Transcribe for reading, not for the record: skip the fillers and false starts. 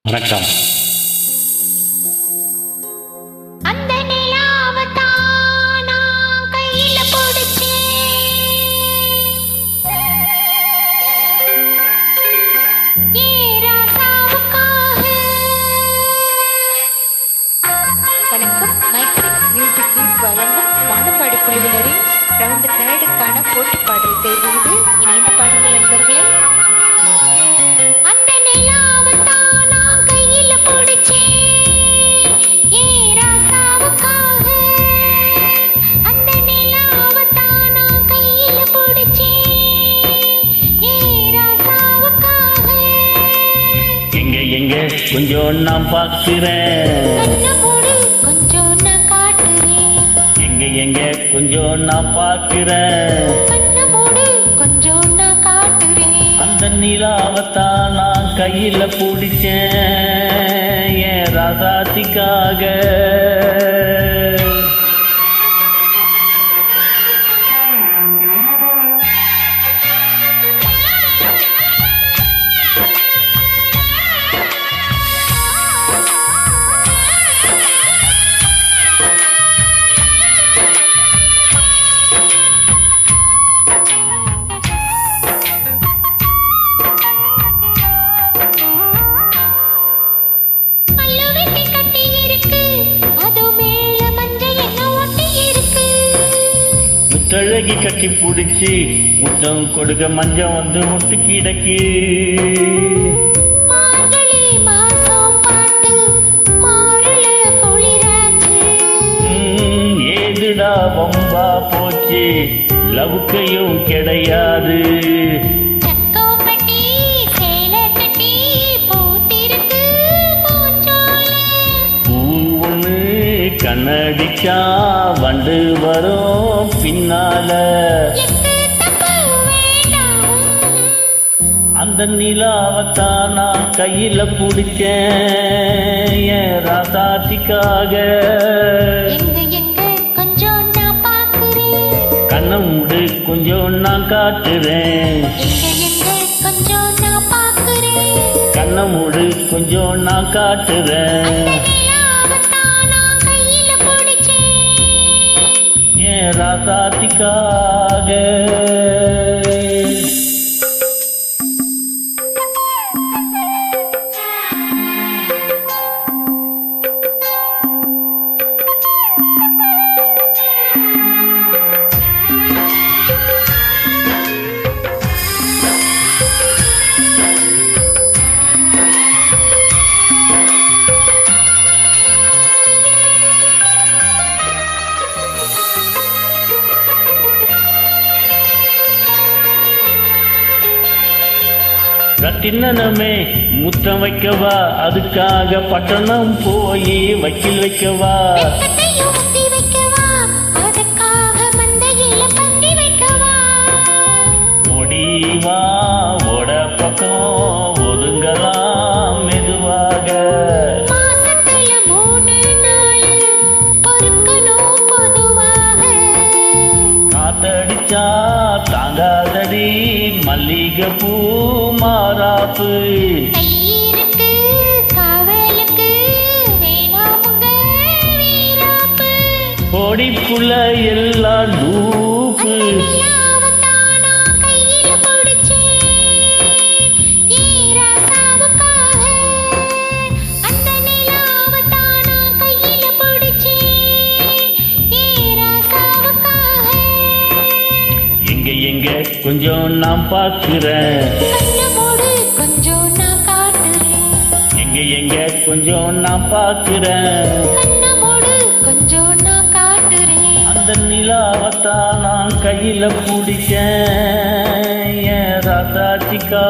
வணக்கம். அந்த நிலாவத்தான் நான் கையில பிடிச்சேன். ஏ ராசாவுக்காக. வணக்கம். மைக்ரிக் மியூசிக் பீஸ் வழங்கும் வானப்பாடி குழுவினரின் ரவுண்ட் 3க்கான போட்டி பாடல் தேர்வு இது. இணைந்து பாடுங்கள் நண்பர்களே. எங்க கொஞ்சம் நான் பார்க்கிறேன். கொஞ்சம் நான் காட்டுறேன். எங்க கொஞ்சம் நான் பார்க்கிறேன். கொஞ்சம் நான் காட்டுறேன். அந்த நிலாவத்தான் நான் கையில பிடிச்சேன் என் ராசாத்திக்காக. முத்தழகி கட்டி பிடிச்சி முத்தம் கொடுக்க மஞ்சம் வந்து முட்டு கிடக்கு. ஏதுடா வம்பா போச்சு லவுக்கையும் கிடையாது. கண்ணடிச்சா வண்டு வரும் பின்னால. அந்த நிலாவத்தான் நான் கையில பிடிச்சேன் என் ராசாத்திக்காக. கண்ணை மூடு கொஞ்சம் நான் காட்டுறேன். கண்ணை மூடு கொஞ்சம் நான் காட்டுறேன். ராசாத்திக்காக. ரத்தினமே முத்தம் வைக்கவா, அதுக்காக பட்டணம் போய் வக்கீல் வைக்கவா. ஓடிவா ஓட பக்கம் ஒதுங்கலாம் மெதுவாக. காத்தடிச்சா தாங்காதடி மல்லிகை பூ மாறாப்பு. பொடிப்புல எல்லாம் டூப்பு. எங்க கொஞ்சம் நான் பார்க்கிறேன். எங்க கொஞ்சம் நான் பார்க்கிறேன். அந்த நிலாவத்தான் நான் கையில பிடிச்சேன் என் ராசாத்திக்காக.